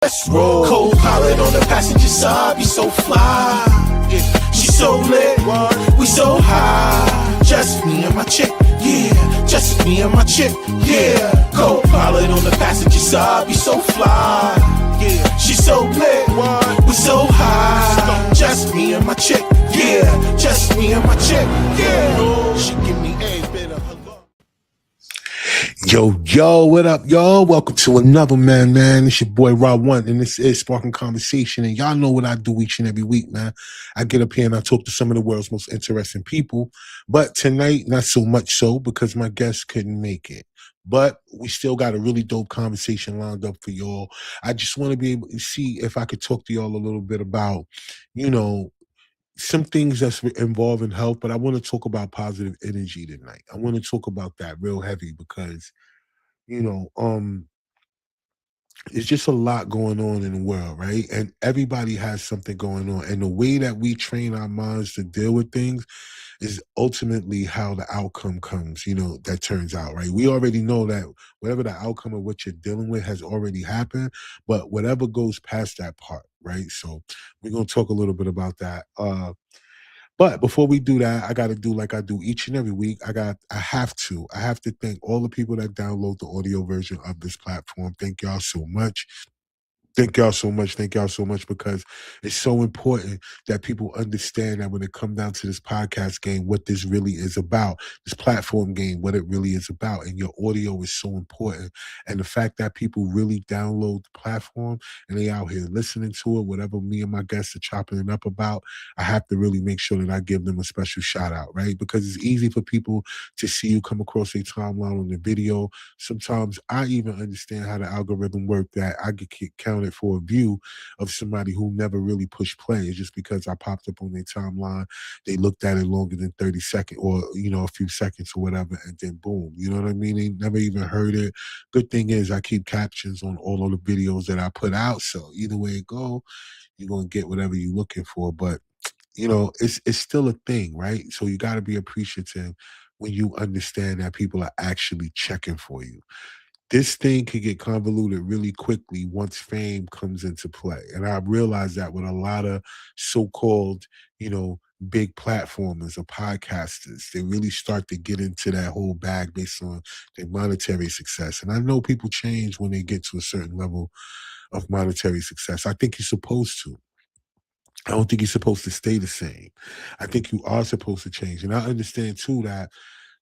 Let's roll. Co-pilot on the passenger side, be so fly. Yeah. She so lit, we so high. Just me and my chick, yeah. Just me and my chick, yeah. Co-pilot on the passenger side, be so fly. Yeah. She so lit, we so high. Just me and my chick, yeah. Just me and my chick, yeah. She give me a bit of her love. Yo, what up, y'all? Welcome to another man. It's your boy Rob One, and this is Sparking Conversation. And y'all know what I do each and every week, man. I get up here and I talk to some of the world's most interesting people. But tonight, not so much so because my guest couldn't make it. But we still got a really dope conversation lined up for y'all. I just want to be able to see if I could talk to y'all a little bit about, some things that's involving health, but I want to talk about positive energy tonight. I want to talk about that real heavy because, you know, um, it's just a lot going on in the world, right? And everybody has something going on. And the way that we train our minds to deal with things is ultimately how the outcome comes, that turns out, right? We already know that whatever the outcome of what you're dealing with has already happened, but whatever goes past that part, right? So we're going to talk a little bit about that. But before we do that, I got to do like I do each and every week. I have to thank all the people that download the audio version of this platform. Thank y'all so much. Thank y'all so much. Thank y'all so much because it's so important that people understand that when it comes down to this podcast game, what this really is about, this platform game, what it really is about. And your audio is so important. And the fact that people really download the platform and they out here listening to it, whatever me and my guests are chopping it up about, I have to really make sure that I give them a special shout out, right? Because it's easy for people to see you come across a timeline on the video. Sometimes I even understand how the algorithm works that I get counted for a view of somebody who never really pushed play. It's just because I popped up on their timeline, they looked at it longer than 30 seconds or, a few seconds or whatever, and then boom, you know what I mean? They never even heard it. Good thing is I keep captions on all of the videos that I put out. So either way it go, you're going to get whatever you're looking for. But, it's still a thing, right? So you got to be appreciative when you understand that people are actually checking for you. This thing could get convoluted really quickly once fame comes into play. And I realize that with a lot of so-called, big platformers or podcasters, they really start to get into that whole bag based on their monetary success. And I know people change when they get to a certain level of monetary success. I think you're supposed to. I don't think you're supposed to stay the same. I think you are supposed to change. And I understand too that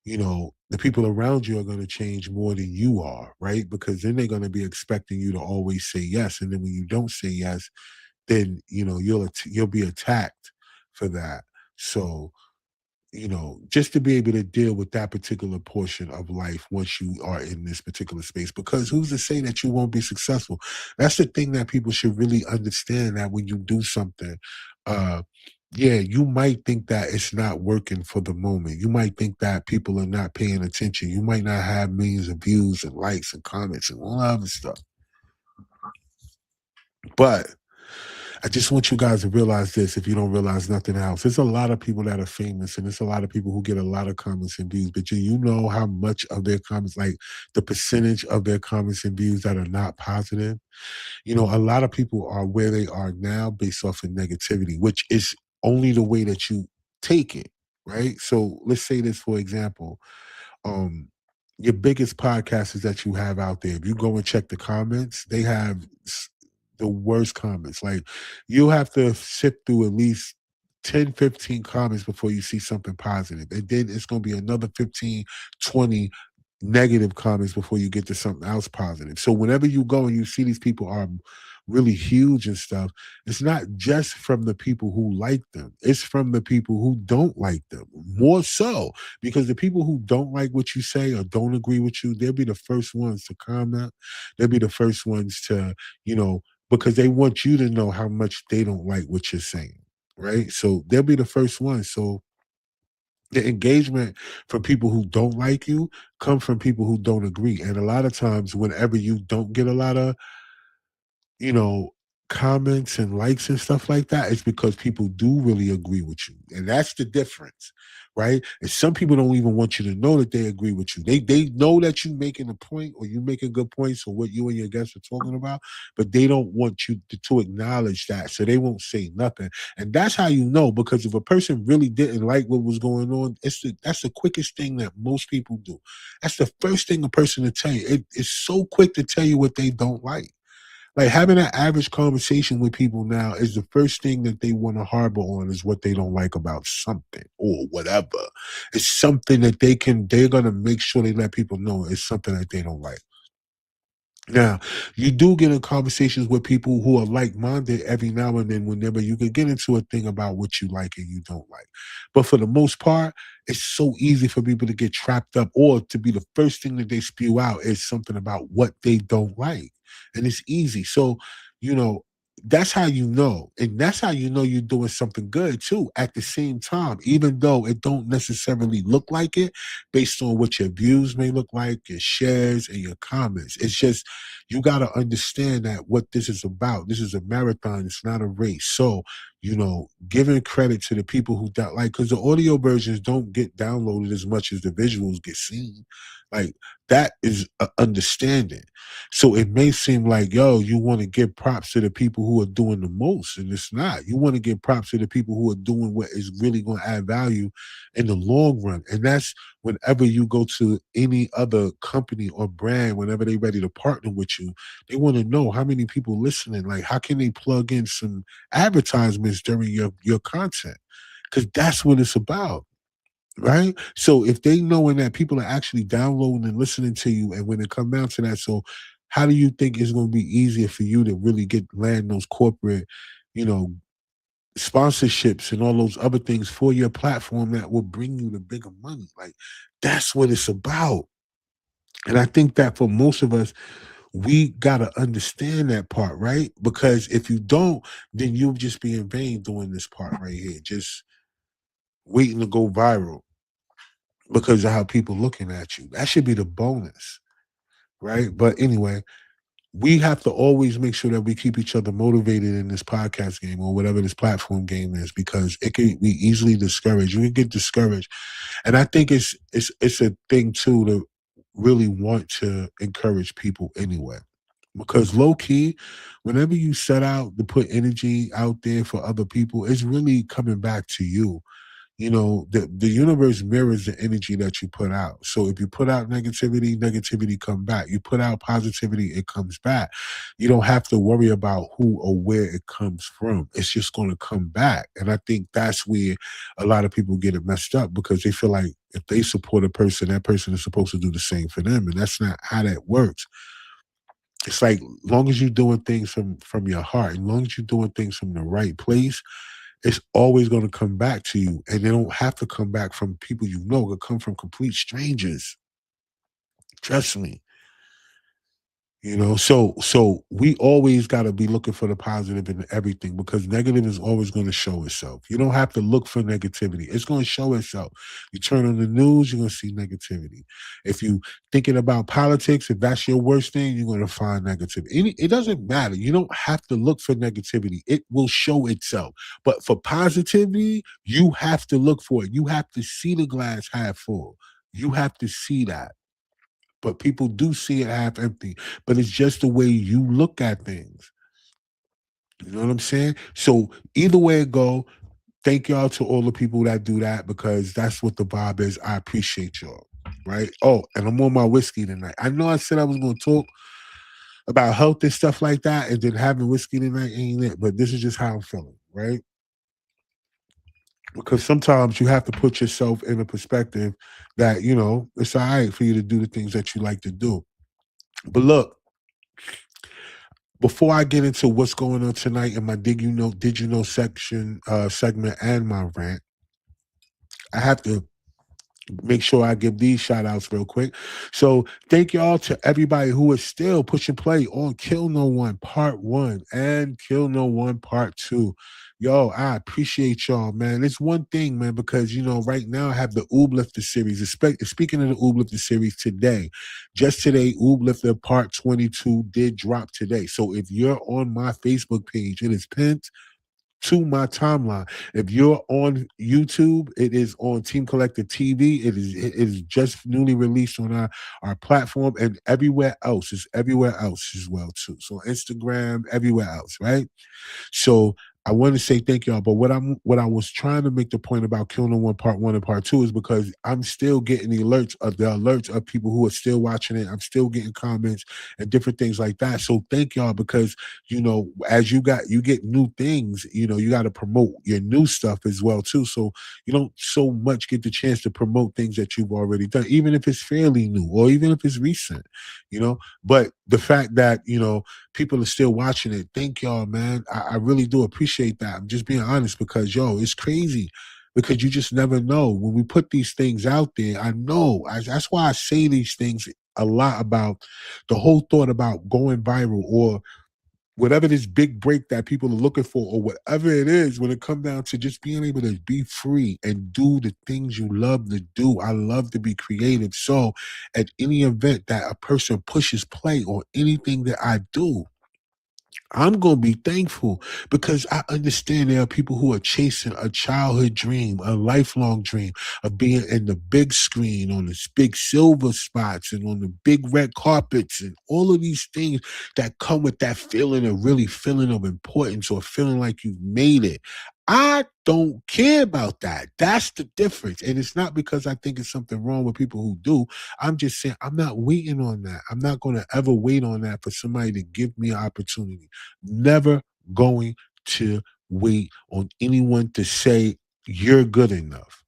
the people around you are going to change more than you are, right? Because then they're going to be expecting you to always say yes. And then when you don't say yes, then, you'll be attacked for that. So, just to be able to deal with that particular portion of life once you are in this particular space, because who's to say that you won't be successful? That's the thing that people should really understand, that when you do something, you might think that it's not working for the moment. You might think that people are not paying attention. You might not have millions of views and likes and comments and all that other stuff. But I just want you guys to realize this, if you don't realize nothing else. There's a lot of people that are famous, and there's a lot of people who get a lot of comments and views, but you know how much of their comments, like the percentage of their comments and views that are not positive? A lot of people are where they are now based off of negativity, which is only the way that you take it, right? So let's say this, for example, your biggest podcasters that you have out there, if you go and check the comments, they have the worst comments. Like, you'll have to sift through at least 10, 15 comments before you see something positive. And then it's going to be another 15, 20 negative comments before you get to something else positive. So whenever you go and you see these people are really huge and stuff, it's not just from the people who like them. It's from the people who don't like them. More so, because the people who don't like what you say or don't agree with you, they'll be the first ones to comment. They'll be the first ones to, because they want you to know how much they don't like what you're saying, right? So they'll be the first ones. So the engagement from people who don't like you come from people who don't agree. And a lot of times, whenever you don't get a lot of, comments and likes and stuff like that, it's because people do really agree with you. And that's the difference, right? And some people don't even want you to know that they agree with you. They know that you making a point or you making good points or what you and your guests are talking about, but they don't want you to acknowledge that. So they won't say nothing. And that's how you know, because if a person really didn't like what was going on, that's the quickest thing that most people do. That's the first thing a person to tell you. It's so quick to tell you what they don't like having an average conversation with people now is the first thing that they want to harbor on is what they don't like about something or whatever. It's something that they're gonna make sure they let people know it's something that they don't like. Now, you do get in conversations with people who are like-minded every now and then whenever you can get into a thing about what you like and you don't like. But for the most part, it's so easy for people to get trapped up or to be the first thing that they spew out is something about what they don't like. And it's easy. So, you know, that's how you know. And that's how you know you're doing something good too at the same time, even though it don't necessarily look like it based on what your views may look like, your shares and your comments. It's just you got to understand that what this is about. This is a marathon. It's not a race. So, giving credit to the people who don't like, because the audio versions don't get downloaded as much as the visuals get seen. Like that is a understanding. So it may seem like, yo, you want to give props to the people who are doing the most, and it's not. You want to give props to the people who are doing what is really going to add value in the long run. And that's whenever you go to any other company or brand, whenever they're ready to partner with you, they want to know how many people listening. Like, how can they plug in some advertisements during your content? Because that's what it's about. Right. So if they knowing that people are actually downloading and listening to you, and when it comes down to that, so how do you think it's going to be easier for you to really get land those corporate, you know, sponsorships and all those other things for your platform that will bring you the bigger money? Like that's what it's about. And I think that for most of us, we gotta understand that part, right? Because if you don't, then you'll just be in vain doing this part right here, just waiting to go viral because of how people looking at you. That should be the bonus, right? But anyway, we have to always make sure that we keep each other motivated in this podcast game or whatever this platform game is, because it can be easily discouraged. You can get discouraged, and I think it's a thing too to really want to encourage people anyway. Because low key, whenever you set out to put energy out there for other people, it's really coming back to you. The universe mirrors the energy that you put out. So if you put out negativity come back. You put out positivity, it comes back. You don't have to worry about who or where it comes from. It's just going to come back. And I think that's where a lot of people get it messed up, because they feel like if they support a person, that person is supposed to do the same for them. And that's not how that works. It's like, long as you're doing things from your heart, and long as you're doing things from the right place, it's always going to come back to you. And they don't have to come back from people you know. It come from complete strangers. Trust me. So we always got to be looking for the positive in everything, because negative is always going to show itself. You don't have to look for negativity. It's going to show itself. You turn on the news, you're going to see negativity. If you thinking about politics, if that's your worst thing, you're going to find negativity. It doesn't matter. You don't have to look for negativity. It will show itself. But for positivity, you have to look for it. You have to see the glass half full. You have to see that. But people do see it half empty. But it's just the way you look at things. You know what I'm saying? So either way it go, thank y'all to all the people that do that, because that's what the vibe is. I appreciate y'all. Right? Oh, and I'm on my whiskey tonight. I know I said I was going to talk about health and stuff like that, and then having whiskey tonight ain't it. But this is just how I'm feeling, right? Because sometimes you have to put yourself in a perspective that, it's all right for you to do the things that you like to do. But look, before I get into what's going on tonight in my did you know segment and my rant, I have to make sure I give these shout outs real quick. So thank y'all to everybody who is still pushing play on Kill No One Part 1 and Kill No One Part 2. Yo, I appreciate y'all, man. It's one thing, man, because right now I have the Ooblifter series. Speaking of the Ooblifter series today, just today, Ooblifter Part 22 did drop today. So if you're on my Facebook page, it is pinned to my timeline. If you're on YouTube, it is on Team Collector TV. It is just newly released on our platform, and everywhere else is everywhere else as well too. So Instagram, everywhere else, right? So I want to say thank y'all. But what I was trying to make the point about Kill No One Part 1 and Part 2 is because I'm still getting the alerts of people who are still watching it. I'm still getting comments and different things like that. So thank y'all, because as you get new things, you got to promote your new stuff as well too. So you don't so much get the chance to promote things that you've already done, even if it's fairly new or even if it's recent, But the fact that, people are still watching it. Thank y'all, man. I really do appreciate that. I'm just being honest because, it's crazy because you just never know. When we put these things out there, that's why I say these things a lot about the whole thought about going viral or whatever this big break that people are looking for or whatever it is, when it comes down to just being able to be free and do the things you love to do. I love to be creative. So at any event that a person pushes play on anything that I do, I'm going to be thankful because I understand there are people who are chasing a childhood dream, a lifelong dream of being in the big screen, on the big silver spots and on the big red carpets and all of these things that come with that feeling of really feeling of importance or feeling like you've made it. I don't care about that. That's the difference. And it's not because I think it's something wrong with people who do. I'm just saying I'm not waiting on that. I'm not going to ever wait on that for somebody to give me an opportunity. Never going to wait on anyone to say you're good enough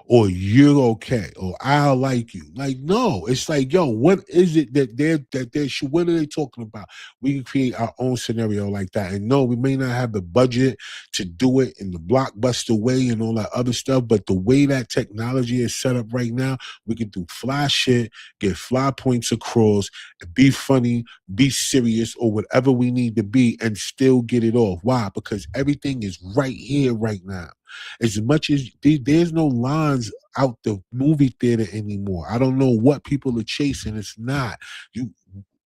or you're okay or I'll like you. Like, no, it's like, yo, what is it what are they talking about? We can create our own scenario like that. And no, we may not have the budget to do it in the blockbuster way and all that other stuff, but the way that technology is set up right now, we can do fly shit, get fly points across, be funny, be serious, or whatever we need to be and still get it off. Why? Because everything is right here right now. As much as there's no lines out the movie theater anymore. I don't know what people are chasing. It's not. You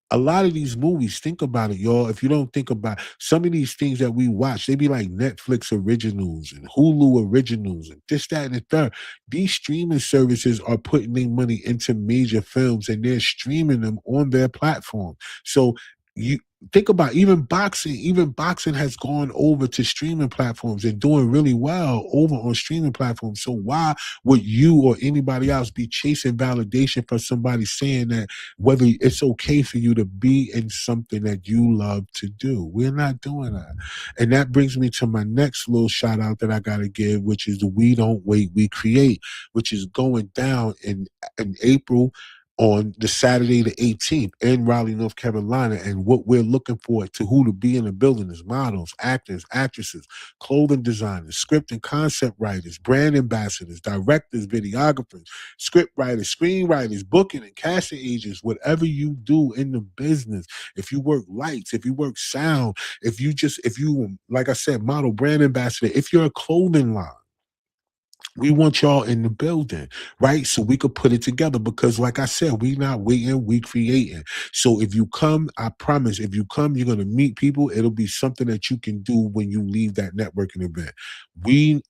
A lot of these movies, think about it, y'all. If you don't think about some of these things that we watch, they be like Netflix originals and Hulu originals and this, that, and the third. These streaming services are putting their money into major films and they're streaming them on their platform. So you think about even boxing has gone over to streaming platforms and doing really well over on streaming platforms. So why would you or anybody else be chasing validation for somebody saying that whether it's okay for you to be in something that you love to do? We're not doing that. And that brings me to my next little shout out that I got to give, which is the We Don't Wait, We Create, which is going down in April on the Saturday the 18th in Raleigh, North Carolina. And what we're looking for to who to be in the building is models, actors, actresses, clothing designers, script and concept writers, brand ambassadors, directors, videographers, script writers, screenwriters, booking and casting agents, whatever you do in the business. If you work lights, if you work sound, if you, like I said, model, brand ambassador, if you're a clothing line, we want y'all in the building, right? So we could put it together because, like I said, we not waiting, we creating. So if you come, I promise, if you come, you're gonna meet people. It'll be something that you can do when you leave that networking event.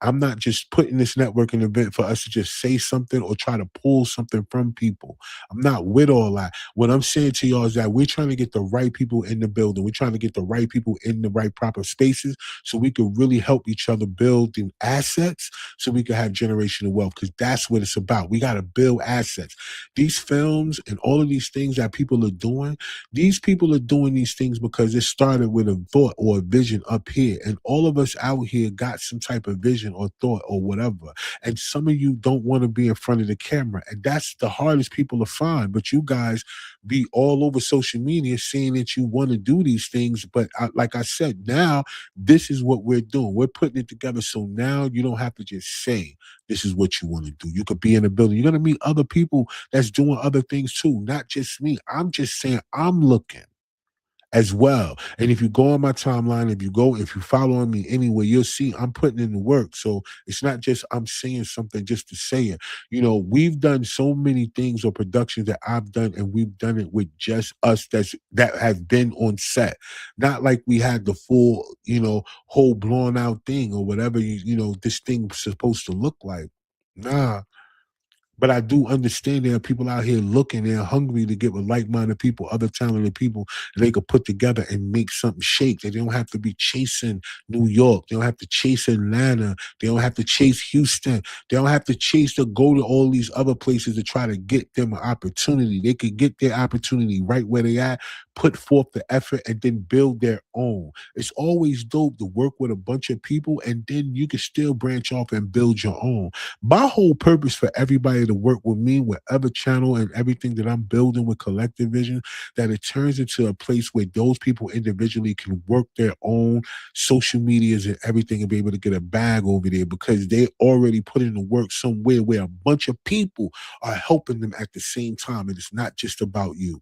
I'm not just putting this networking event for us to just say something or try to pull something from people. I'm not with all that. What I'm saying to y'all is that we're trying to get the right people in the building. We're trying to get the right people in the right proper spaces so we can really help each other build the assets so we can have generational wealth, because that's what it's about. We got to build assets. These films and all of these things that people are doing, these people are doing these things because it started with a thought or a vision up here. And all of us out here got some type of vision or thought or whatever. And some of you don't want to be in front of the camera. And that's the hardest people to find. But you guys be all over social media saying that you want to do these things. But like I said, now this is what we're doing. We're putting it together so now you don't have to just say. this is what you want to do. You could be in a building. You're going to meet other people that's doing other things too, not just me. I'm just saying I'm looking as well. And if you go on my timeline, if you follow me anywhere, you'll see I'm putting in the work. So it's not just I'm saying something just to say it. We've done so many things or productions that I've done, and we've done it with just us that have been on set. Not like we had the full, whole blown out thing or whatever this thing's supposed to look like. Nah, but I do understand there are people out here looking, they're hungry to get with like minded people, other talented people that they could put together and make something shake. They don't have to be chasing New York. They don't have to chase Atlanta. They don't have to chase Houston. They don't have to chase to go to all these other places to try to get them an opportunity. They could get their opportunity right where they at, put forth the effort, and then build their own. It's always dope to work with a bunch of people, and then you can still branch off and build your own. My whole purpose for everybody to work with me, whatever channel and everything that I'm building with Collective Vision, that it turns into a place where those people individually can work their own social medias and everything and be able to get a bag over there because they already put in the work somewhere where a bunch of people are helping them at the same time. And it's not just about you.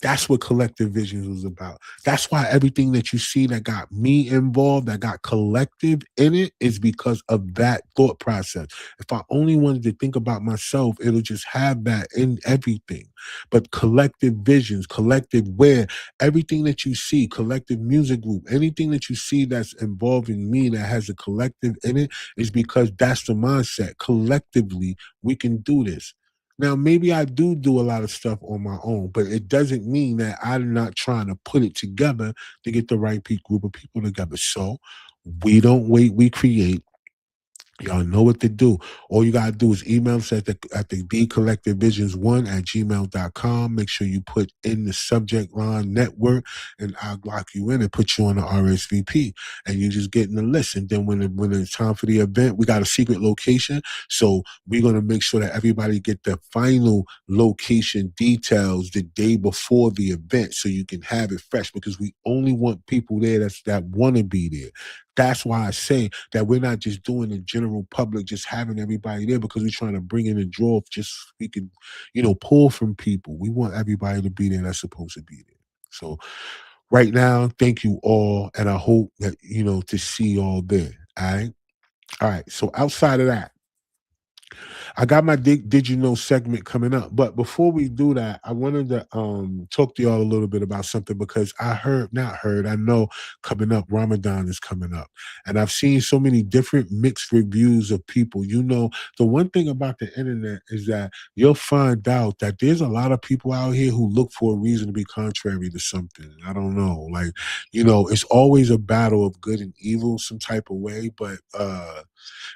That's what Collective Visions was about. That's why everything that you see that got me involved, that got collective in it, is because of that thought process. If I only wanted to think about myself, it'll just have that in everything. But Collective Visions, Collective Where, everything that you see, Collective Music Group, anything that you see that's involving me that has a collective in it is because that's the mindset. Collectively, we can do this. Now, maybe I do a lot of stuff on my own, but it doesn't mean that I'm not trying to put it together to get the right group of people together. So we don't wait, we create. Y'all know what to do. All you gotta do is email us at the bcollectivevisions1@gmail.com. Make sure you put in the subject line network, and I'll lock you in and put you on the RSVP. And you just get in the list. And then when it's time for the event, we got a secret location. So we're gonna make sure that everybody get the final location details the day before the event so you can have it fresh, because we only want people there that want to be there. That's why I say that we're not just doing the general public, just having everybody there, because we're trying to bring in and draw just so we can, pull from people. We want everybody to be there that's supposed to be there. So right now, thank you all, and I hope that, to see you all there. All right. All right. So outside of that, I got my did you know segment coming up. But before we do that, I wanted to talk to y'all a little bit about something, because I know coming up, Ramadan is coming up. And I've seen so many different mixed reviews of people. The one thing about the internet is that you'll find out that there's a lot of people out here who look for a reason to be contrary to something. I don't know. Like, it's always a battle of good and evil some type of way. But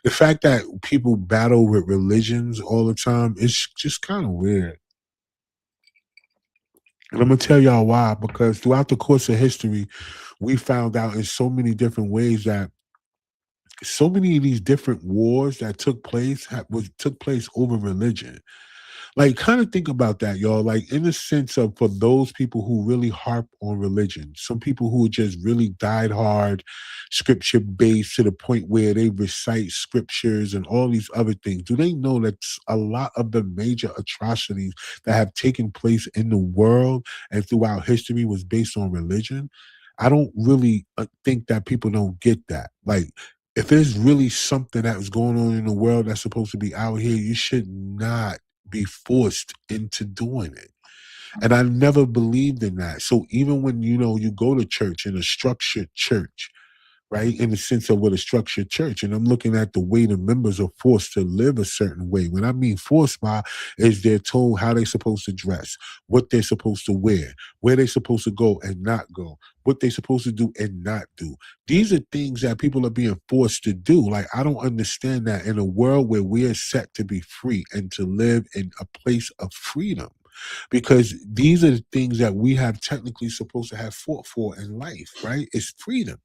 the fact that people battle with religions all the time is just kind of weird. And I'm going to tell y'all why, because throughout the course of history, we found out in so many different ways that so many of these different wars that took place over religion. Like, kind of think about that, y'all. Like, in the sense of, for those people who really harp on religion, some people who just really died hard, scripture based to the point where they recite scriptures and all these other things. Do they know that a lot of the major atrocities that have taken place in the world and throughout history was based on religion? I don't really think that people don't get that. Like, if there's really something that is going on in the world that's supposed to be out here, you should not be forced into doing it. And I never believed in that. So even when, you go to church, in a structured church, right? In the sense of what a structured church. And I'm looking at the way the members are forced to live a certain way. When I mean forced by, is they're told how they're supposed to dress, what they're supposed to wear, where they're supposed to go and not go, what they're supposed to do and not do. These are things that people are being forced to do. Like, I don't understand that in a world where we are set to be free and to live in a place of freedom. Because these are the things that we have technically supposed to have fought for in life, right? It's freedom.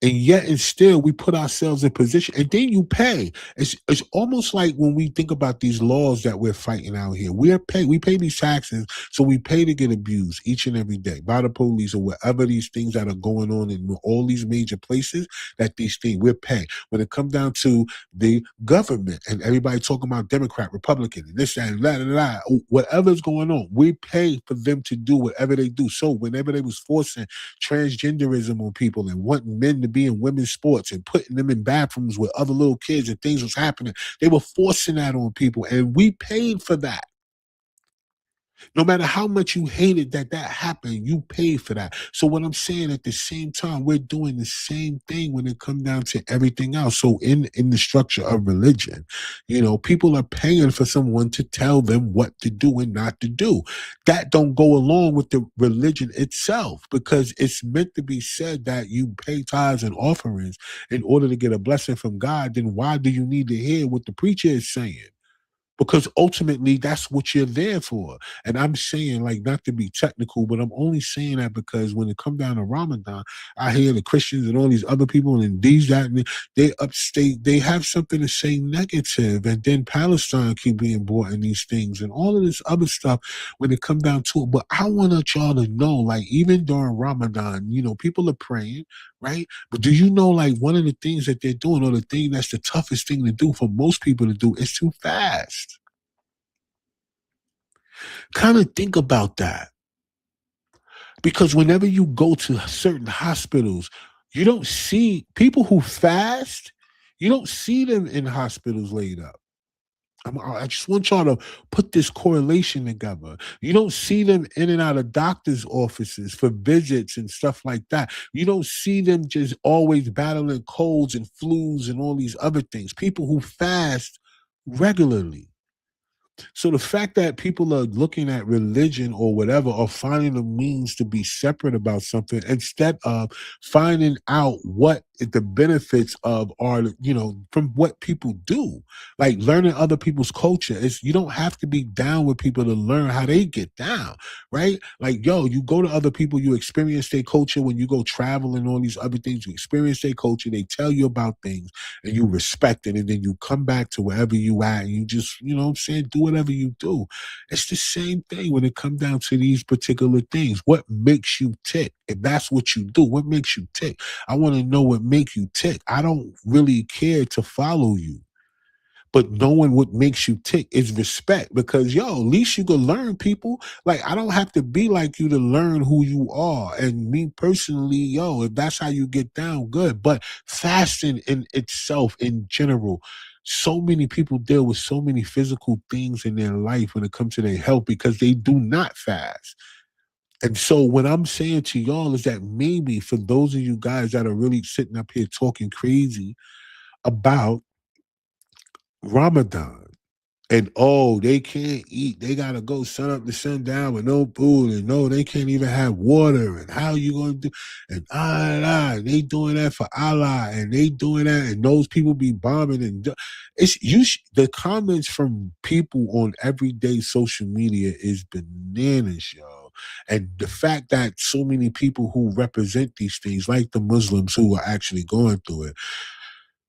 And yet and still we put ourselves in position and then you pay. It's almost like when we think about these laws that we're fighting out here. We pay these taxes, so we pay to get abused each and every day by the police or whatever these things that are going on in all these major places that these things we're paying. When it comes down to the government and everybody talking about Democrat, Republican, and this and that, whatever's going on, we pay for them to do whatever they do. So whenever they was forcing transgenderism on people and wanting men to be in women's sports and putting them in bathrooms with other little kids and things was happening, they were forcing that on people, and we paid for that. No matter how much you hated that happened, you paid for that. So what I'm saying, at the same time, we're doing the same thing when it comes down to everything else. So in the structure of religion, people are paying for someone to tell them what to do and not to do. That don't go along with the religion itself, because it's meant to be said that you pay tithes and offerings in order to get a blessing from God. Then why do you need to hear what the preacher is saying? Because ultimately that's what you're there for. And I'm saying, like, not to be technical, but I'm only saying that because when it come down to Ramadan, I hear the Christians and all these other people and these, that, and they upstate, they have something to say negative, and then Palestine keep being brought in these things and all of this other stuff when it come down to it. But I want y'all to know, like, even during Ramadan, people are praying, right? But do you know, like, one of the things that they're doing, or the thing that's the toughest thing to do for most people to do, is to fast. Kind of think about that. Because whenever you go to certain hospitals, you don't see people who fast, you don't see them in hospitals laid up. I just want y'all to put this correlation together. You don't see them in and out of doctors' offices for visits and stuff like that. You don't see them just always battling colds and flus and all these other things. People who fast regularly. So the fact that people are looking at religion or whatever, or finding a means to be separate about something instead of finding out what the benefits of are, from what people do, like learning other people's culture. You don't have to be down with people to learn how they get down, right? Like, you go to other people, you experience their culture. When you go travel and all these other things, you experience their culture. They tell you about things and you respect it, and then you come back to wherever you at and you just, what I'm saying, do whatever you do. It's the same thing when it comes down to these particular things. What makes you tick? If that's what you do, what makes you tick? I want to know what makes you tick. I don't really care to follow you. But knowing what makes you tick is respect, because at least you can learn people. Like, I don't have to be like you to learn who you are. And me personally, if that's how you get down, good. But fasting in itself, in general, so many people deal with so many physical things in their life when it comes to their health because they do not fast. And so what I'm saying to y'all is that maybe for those of you guys that are really sitting up here talking crazy about Ramadan, and they can't eat. They gotta go sun up to sundown with no food, and no, they can't even have water. And how you gonna do? And they doing that for Allah, and they doing that, and those people be bombing. And the comments from people on everyday social media is bananas, y'all. And the fact that so many people who represent these things, like the Muslims who are actually going through it,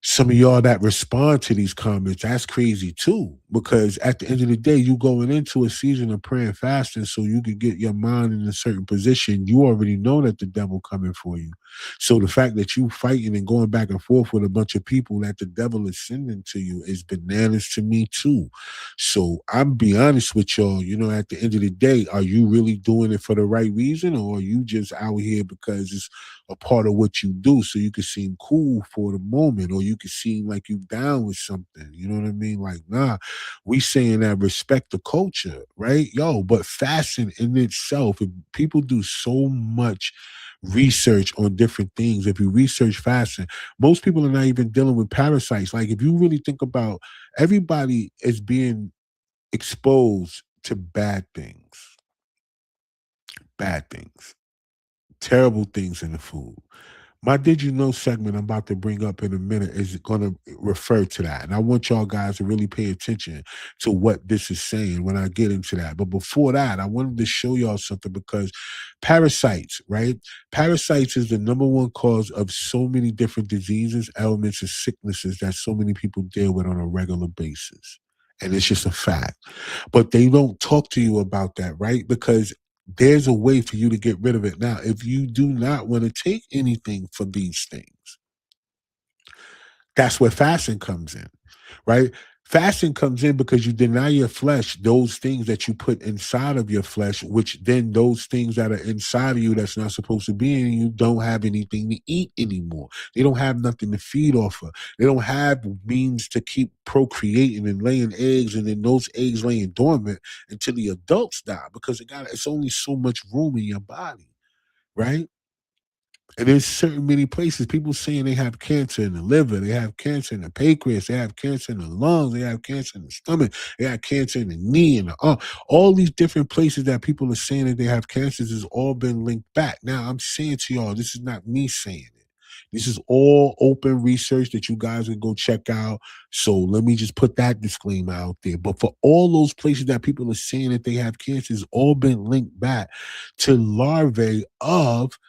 some of y'all that respond to these comments, that's crazy too. Because at the end of the day, you going into a season of prayer and fasting so you can get your mind in a certain position. You already know that the devil coming for you. So the fact that you fighting and going back and forth with a bunch of people that the devil is sending to you is bananas to me too. So I'm be honest with y'all, at the end of the day, are you really doing it for the right reason, or are you just out here because it's a part of what you do so you can seem cool for the moment, or you can seem like you down with something? You know what I mean? Like, nah, we saying that respect the culture, right? But fasting in itself, if people do so much research on different things. If you research fasting, most people are not even dealing with parasites. Like, if you really think about, everybody is being exposed to bad things, terrible things in the food. My Did You Know segment I'm about to bring up in a minute is going to refer to that. And I want y'all guys to really pay attention to what this is saying when I get into that. But before that, I wanted to show y'all something because parasites, right? Parasites is the number one cause of so many different diseases, ailments, and sicknesses that so many people deal with on a regular basis. And it's just a fact. But they don't talk to you about that, right? Because there's a way for you to get rid of it. Now, if you do not want to take anything for these things, that's where fasting comes in, right? Fasting comes in because you deny your flesh those things that you put inside of your flesh, which then those things that are inside of you that's not supposed to be in you don't have anything to eat anymore. They don't have nothing to feed off of. They don't have means to keep procreating and laying eggs, and then those eggs laying dormant until the adults die because it's only so much room in your body, right? And there's certain many places people saying they have cancer in the liver, they have cancer in the pancreas, they have cancer in the lungs, they have cancer in the stomach, they have cancer in the knee and the arm. All these different places that people are saying that they have cancers has all been linked back. Now I'm saying to y'all, this is not me saying it. This is all open research that you guys can go check out. So let me just put that disclaimer out there. But for all those places that people are saying that they have cancer, it's all been linked back to larvae of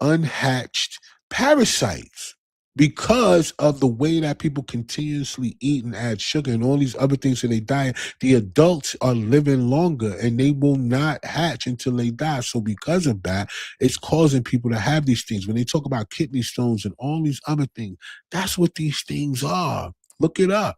unhatched parasites because of the way that people continuously eat and add sugar and all these other things to their diet. The adults are living longer and they will not hatch until they die. So because of that, it's causing people to have these things. When they talk about kidney stones and all these other things, that's what these things are. Look it up.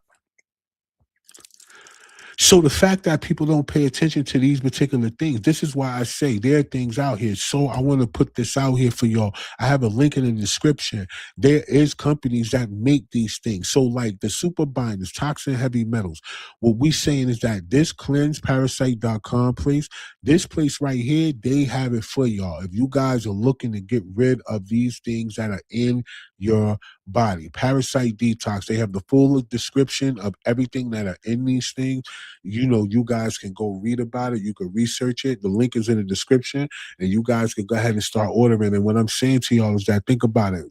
So the fact that people don't pay attention to these particular things, this is why I say there are things out here. So I want to put this out here for y'all. I have a link in the description. There is companies that make these things. So like the super binders, toxin heavy metals. What we saying is that this cleanseparasite.com place, this place right here, they have it for y'all. If you guys are looking to get rid of these things that are in your body, parasite detox, they have the full description of everything that are in these things. You guys can go read about it. You can research it. The link is in the description, and you guys can go ahead and start ordering. And what I'm saying to y'all is that think about it: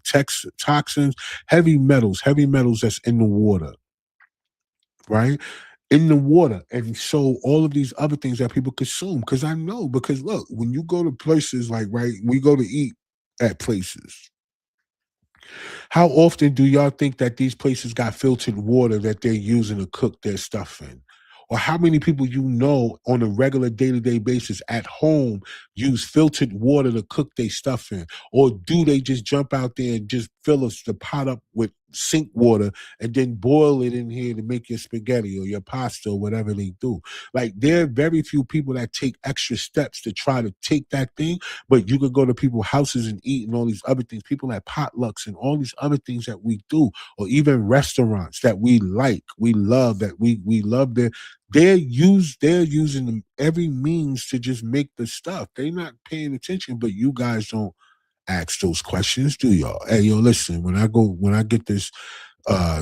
toxins, heavy metals that's in the water, right? In the water, and so all of these other things that people consume. Because I know, because look, when you go to places like we go to eat at places. How often do y'all think that these places got filtered water that they're using to cook their stuff in? Or how many people you know on a regular day-to-day basis at home use filtered water to cook their stuff in? Or do they just jump out there and just fill the pot up with sink water and then boil it in here to make your spaghetti or your pasta or whatever they do? Like there are very few people that take extra steps to try to take that thing, but you could go to people's houses and eat and all these other things. People at potlucks and all these other things that we do, or even restaurants that we like, we love, that we love they're using every means to just make the stuff. They're not paying attention, but you guys don't ask those questions, do y'all? Hey, yo, listen, when I get this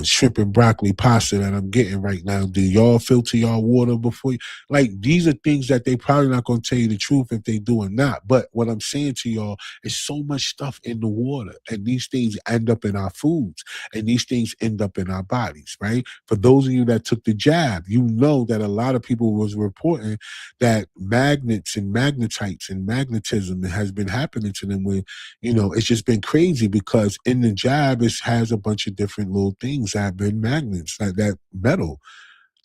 shrimp and broccoli pasta that I'm getting right now, do y'all filter y'all water before you? Like, these are things that they probably not going to tell you the truth if they do or not. But what I'm saying to y'all is so much stuff in the water, and these things end up in our foods, and these things end up in our bodies, right? For those of you that took the jab, you know that a lot of people was reporting that magnets and magnetites and magnetism has been happening to them with, it's just been crazy because in the jab, it has a bunch of different little things that have been magnets, like that metal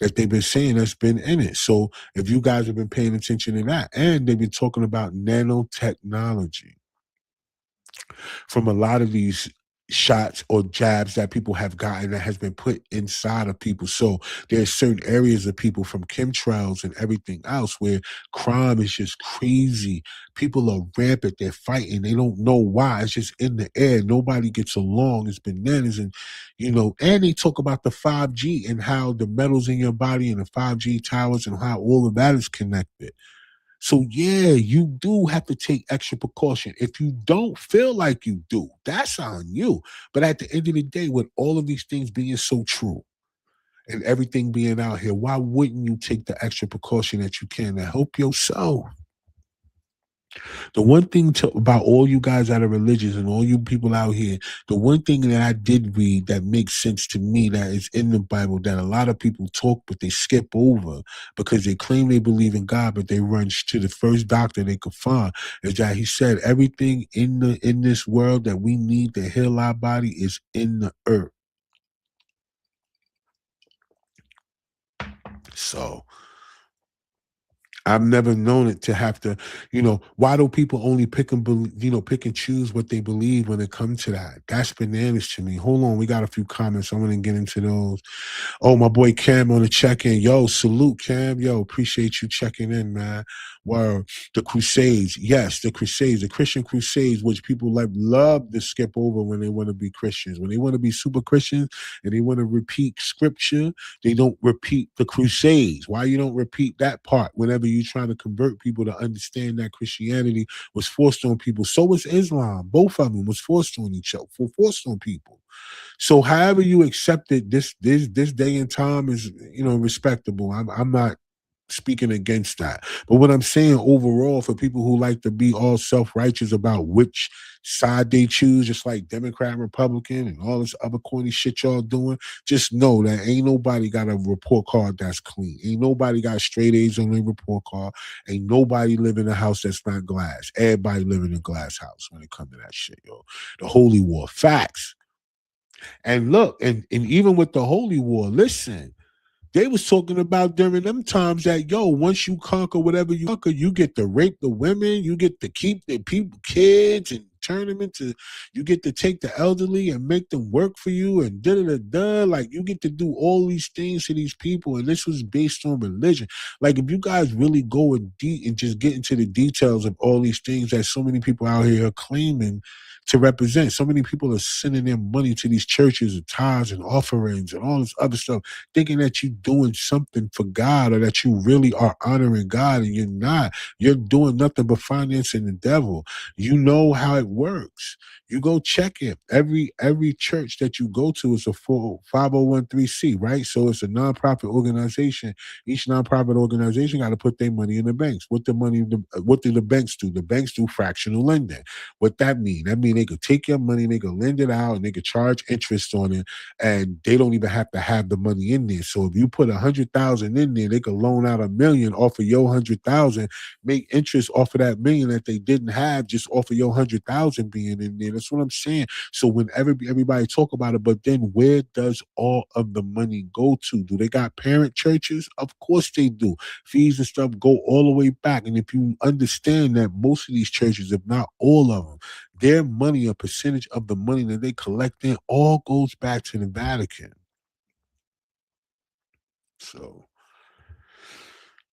that they've been saying that's been in it. So if you guys have been paying attention to that, and they've been talking about nanotechnology from a lot of these shots or jabs that people have gotten that has been put inside of people. So there's certain areas of people from chemtrails and everything else where crime is just crazy. People are rampant. They're fighting. They don't know why. It's just in the air. Nobody gets along. It's bananas. And, and they talk about the 5G and how the metals in your body and the 5G towers and how all of that is connected. So yeah, you do have to take extra precaution. If you don't feel like you do, that's on you. But at the end of the day, with all of these things being so true and everything being out here, why wouldn't you take the extra precaution that you can to help yourself? The one thing about all you guys that are religious and all you people out here, the one thing that I did read that makes sense to me that is in the Bible that a lot of people talk but they skip over because they claim they believe in God, but they run to the first doctor they could find is that he said everything in this world that we need to heal our body is in the earth. So I've never known it to have to, why do people only pick and choose what they believe when it comes to that? That's bananas to me. Hold on, we got a few comments. I'm gonna get into those. Oh, my boy Cam on the check-in. Yo, salute Cam. Yo, appreciate you checking in, man. Word. The Crusades. Yes, the Crusades, the Christian Crusades, which people love to skip over when they want to be Christians. When they want to be super Christians and they want to repeat scripture, they don't repeat the Crusades. Why you don't repeat that part whenever you're trying to convert people to understand that Christianity was forced on people? So was Islam. Both of them was forced on each other, forced on people. So however you accept it, this day and time is respectable. I'm not speaking against that. But what I'm saying overall for people who like to be all self-righteous about which side they choose, just like Democrat, Republican, and all this other corny shit y'all doing, just know that ain't nobody got a report card that's clean. Ain't nobody got straight A's on their report card. Ain't nobody live in a house that's not glass. Everybody live in a glass house when it comes to that shit, yo. The holy war. Facts. And look, and even with the holy war, listen, they was talking about during them times that once you conquer whatever you conquer, you get to rape the women, you get to keep the people, kids, and turn them into. You get to take the elderly and make them work for you, and da da da. Like you get to do all these things to these people, and this was based on religion. Like if you guys really go in deep and just get into the details of all these things that so many people out here are claiming to represent. So many people are sending their money to these churches and tithes and offerings and all this other stuff, thinking that you're doing something for God or that you really are honoring God, and you're not. You're doing nothing but financing the devil. You know how it works. You go check it. Every church that you go to is a full 501c, right? So it's a nonprofit organization. Each nonprofit organization got to put their money in the banks. What do the banks do? The banks do fractional lending. What that mean? That mean they could take your money, they could lend it out, and they could charge interest on it, and they don't even have to have the money in there. So if you put 100,000 in there, they could loan out 1,000,000 off of your 100,000, make interest off of that million that they didn't have just off of your 100,000 being in there. That's what I'm saying. So when everybody talk about it, but then where does all of the money go to? Do they got parent churches? Of course they do. Fees and stuff go all the way back. And if you understand that most of these churches, if not all of them, their money, a percentage of the money that they collect in, all goes back to the Vatican. So,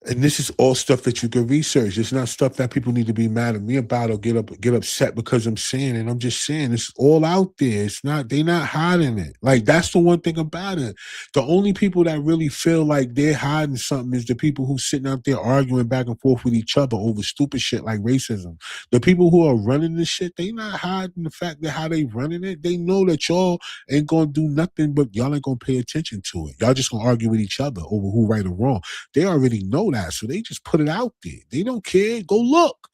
and this is all stuff that you can research. It's not stuff that people need to be mad at me about or get upset because I'm saying it. I'm just saying it's all out there. It's not, they not hiding it. Like that's the one thing about it. The only people that really feel like they're hiding something is the people who sitting out there arguing back and forth with each other over stupid shit like racism. The people who are running this shit, they not hiding the fact that how they running it. They know that y'all ain't gonna do nothing, but y'all ain't gonna pay attention to it. Y'all just gonna argue with each other over who right or wrong. They already know that, so they just put it out there. They don't care. Go look.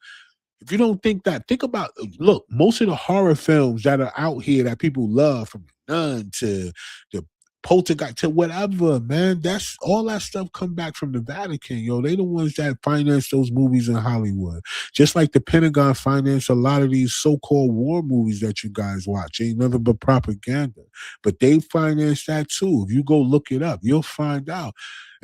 If you don't think that, think about, look, most of the horror films that are out here that people love, from The Nun to the Poltergeist to whatever, man, that's all that stuff come back from the Vatican, yo. They the ones that finance those movies in Hollywood. Just like the Pentagon financed a lot of these so-called war movies that you guys watch. Ain't nothing but propaganda. But they finance that too. If you go look it up, you'll find out.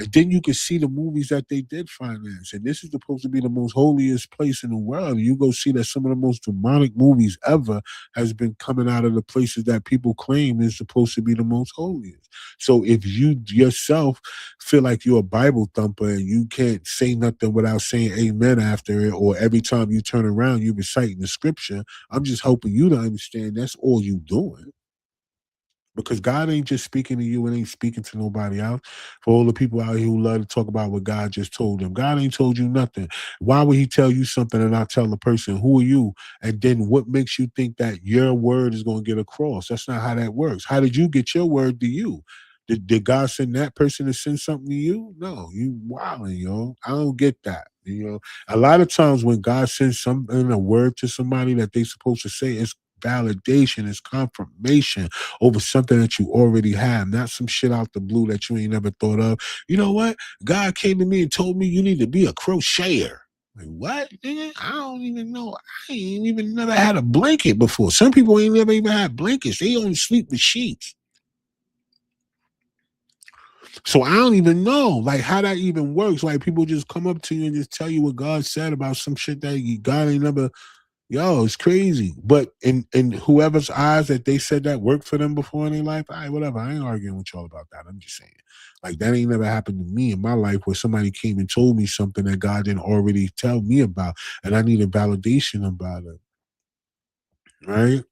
And then you can see the movies that they did finance. And this is supposed to be the most holiest place in the world. And you go see that some of the most demonic movies ever has been coming out of the places that people claim is supposed to be the most holiest. So if you yourself feel like you're a Bible thumper and you can't say nothing without saying amen after it, or every time you turn around, you reciting the scripture, I'm just hoping you to understand that's all you doing. Because God ain't just speaking to you and ain't speaking to nobody else. For all the people out here who love to talk about what God just told them, God ain't told you nothing. Why would he tell you something and not tell the person, who are you? And then what makes you think that your word is going to get across? That's not how that works. How did you get your word to you? Did God send that person to send something to you? No, you wilding, yo. I don't get that. A lot of times when God sends something, a word to somebody that they supposed to say, it's validation, it's confirmation over something that you already have, not some shit out the blue that you ain't never thought of. You know what? God came to me and told me you need to be a crocheter. Like, what? Nigga? I don't even know. I ain't even never had a blanket before. Some people ain't never even had blankets. They only sleep with sheets. So I don't even know like how that even works. Like people just come up to you and just tell you what God said about some shit that God ain't never. Yo, it's crazy. But in whoever's eyes that they said that worked for them before in their life, all right, whatever. I ain't arguing with y'all about that. I'm just saying. Like that ain't never happened to me in my life where somebody came and told me something that God didn't already tell me about, and I needed validation about it. Right?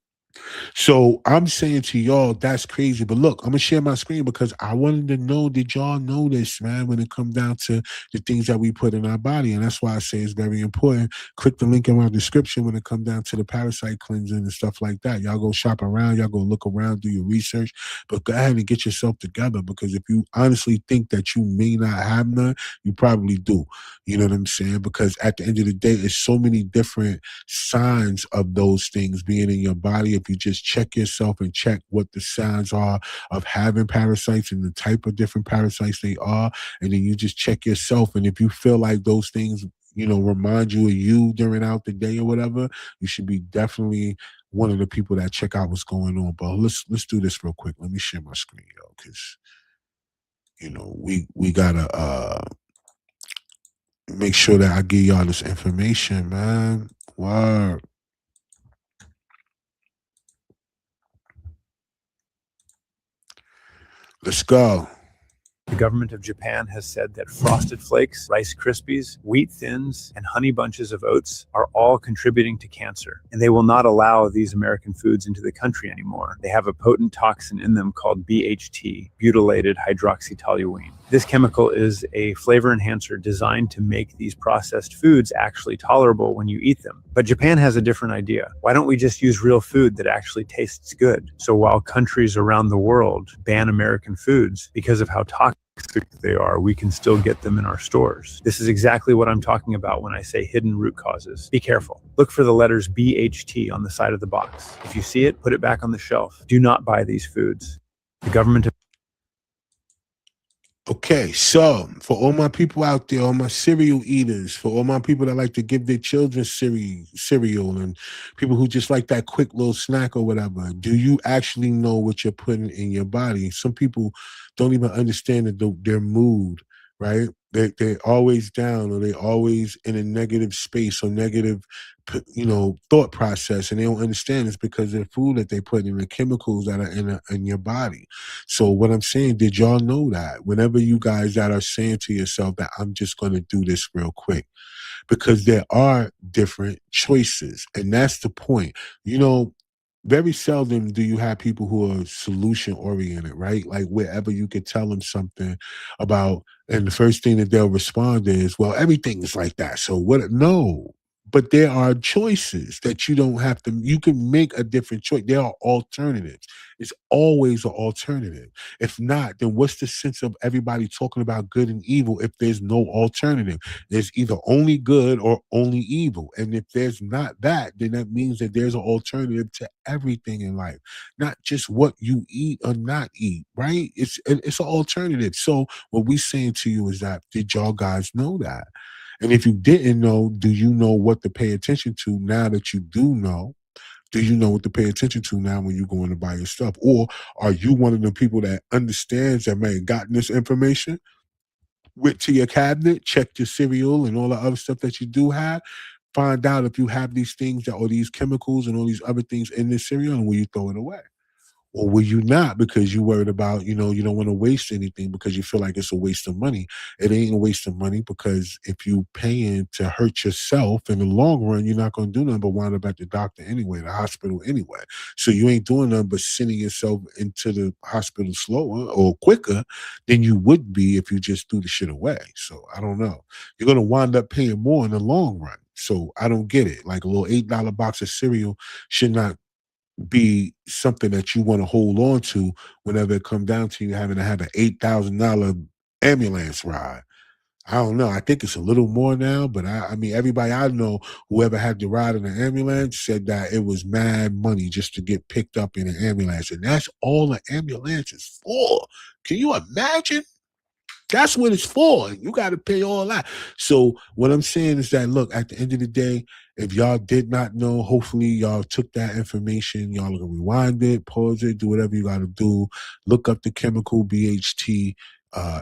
So I'm saying to y'all, that's crazy. But look, I'm gonna share my screen because I wanted to know, did y'all know this, man, when it comes down to the things that we put in our body? And that's why I say it's very important. Click the link in my description when it comes down to the parasite cleansing and stuff like that. Y'all go shop around, y'all go look around, do your research, but go ahead and get yourself together because if you honestly think that you may not have none, you probably do. You know what I'm saying? Because at the end of the day, it's so many different signs of those things being in your body. If you just check yourself and check what the signs are of having parasites and the type of different parasites they are, and then you just check yourself. And if you feel like those things, remind you of you during out the day or whatever, you should be definitely one of the people that check out what's going on. But let's do this real quick. Let me share my screen, yo, because we gotta make sure that I give y'all this information, man. Word. Let's go. The government of Japan has said that Frosted Flakes, Rice Krispies, Wheat Thins, and Honey Bunches of Oats are all contributing to cancer, and they will not allow these American foods into the country anymore. They have a potent toxin in them called BHT, butylated hydroxytoluene. This chemical is a flavor enhancer designed to make these processed foods actually tolerable when you eat them. But Japan has a different idea. Why don't we just use real food that actually tastes good? So while countries around the world ban American foods because of how toxic they are, we can still get them in our stores. This is exactly what I'm talking about when I say hidden root causes. Be careful. Look for the letters BHT on the side of the box. If you see it, put it back on the shelf. Do not buy these foods. The government. Okay, so for all my people out there, all my cereal eaters, for all my people that like to give their children cereal, and people who just like that quick little snack or whatever, do you actually know what you're putting in your body? Some people don't even understand their mood, right? They're always down or they're always in a negative space or negative, thought process, and they don't understand it's because of the food that they put in, the chemicals that are in your body. So what I'm saying, did y'all know that? Whenever you guys that are saying to yourself that I'm just going to do this real quick, because there are different choices, and that's the point. Very seldom do you have people who are solution oriented, right? Like wherever you could tell them something about, and the first thing that they'll respond is, well, everything is like that. So what? No. But there are choices that you don't have to, you can make a different choice. There are alternatives. It's always an alternative. If not, then what's the sense of everybody talking about good and evil if there's no alternative? There's either only good or only evil. And if there's not that, then that means that there's an alternative to everything in life, not just what you eat or not eat, right? It's an alternative. So what we're saying to you is that, did y'all guys know that? And if you didn't know, do you know what to pay attention to now that you do know? Do you know what to pay attention to now when you're going to buy your stuff? Or are you one of the people that understands that may have gotten this information, went to your cabinet, checked your cereal and all the other stuff that you do have, find out if you have these things that or these chemicals and all these other things in this cereal, and will you throw it away? Or will you not because you worried about, you don't want to waste anything because you feel like it's a waste of money? It ain't a waste of money because if you paying to hurt yourself in the long run, you're not going to do nothing but wind up at the doctor anyway, the hospital anyway. So you ain't doing nothing but sending yourself into the hospital slower or quicker than you would be if you just threw the shit away. So I don't know. You're going to wind up paying more in the long run. So I don't get it. Like a little $8 box of cereal should not be something that you want to hold on to whenever it comes down to you having to have an $8,000 ambulance ride. I don't know. I think it's a little more now, but I mean, everybody I know, whoever had to ride in an ambulance, said that it was mad money just to get picked up in an ambulance, and that's all an ambulance is for. Can you imagine? That's what it's for. You got to pay all that. So what I'm saying is that, look, at the end of the day, if y'all did not know, hopefully y'all took that information. Y'all can rewind it, pause it, do whatever you got to do. Look up the chemical BHT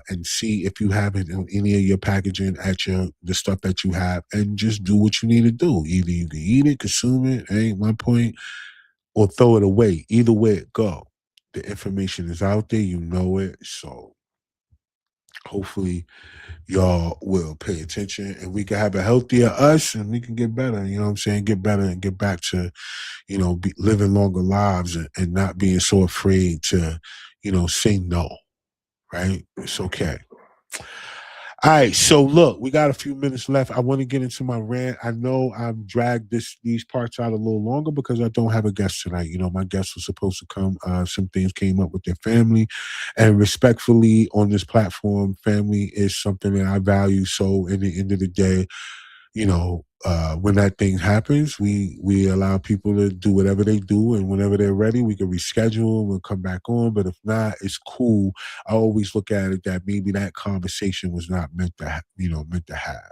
and see if you have it in any of your packaging at the stuff that you have, and just do what you need to do. Either you can eat it, consume it, ain't my point, or throw it away. Either way it go. The information is out there. You know it. So hopefully y'all will pay attention and we can have a healthier us and we can get better, you know what I'm saying? Get better and get back to, living longer lives and not being so afraid to, say no, right? It's okay. All right, so look, we got a few minutes left. I want to get into my rant. I know I've dragged these parts out a little longer because I don't have a guest tonight. My guest was supposed to come. Some things came up with their family, and respectfully, on this platform, family is something that I value. So, in the end of the day, when that thing happens, we allow people to do whatever they do, and whenever they're ready, we can reschedule. We'll come back on, but if not, it's cool. I always look at it that maybe that conversation was not meant to have,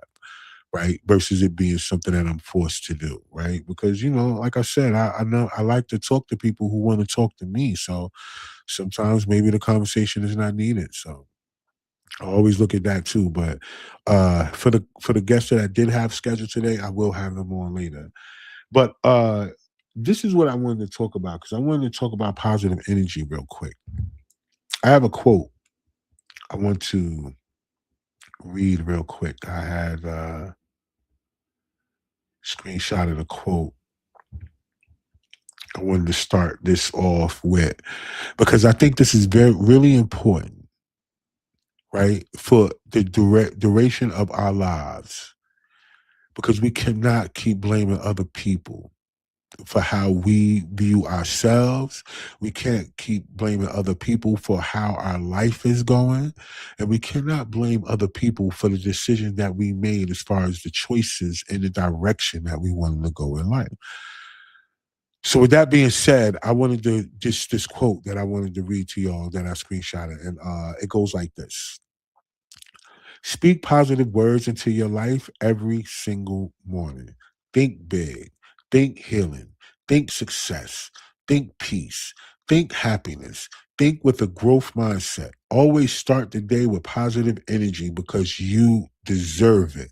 right? Versus it being something that I'm forced to do, right? Because like I said, I know I like to talk to people who want to talk to me. So sometimes maybe the conversation is not needed. So I always look at that too. But for the guests that I did have scheduled today, I will have them on later. But this is what I wanted to talk about, because I wanted to talk about positive energy real quick. I have a quote I want to read real quick. I had screenshotted a quote I wanted to start this off with, because I think this is really important, right, for the duration of our lives, because we cannot keep blaming other people for how we view ourselves. We can't keep blaming other people for how our life is going. And we cannot blame other people for the decision that we made as far as the choices and the direction that we wanted to go in life. So with that being said, I wanted to this quote that I wanted to read to y'all that I screenshotted. And it goes like this. Speak positive words into your life every single morning. Think big. Think healing. Think success. Think peace. Think happiness. Think with a growth mindset. Always start the day with positive energy because you deserve it.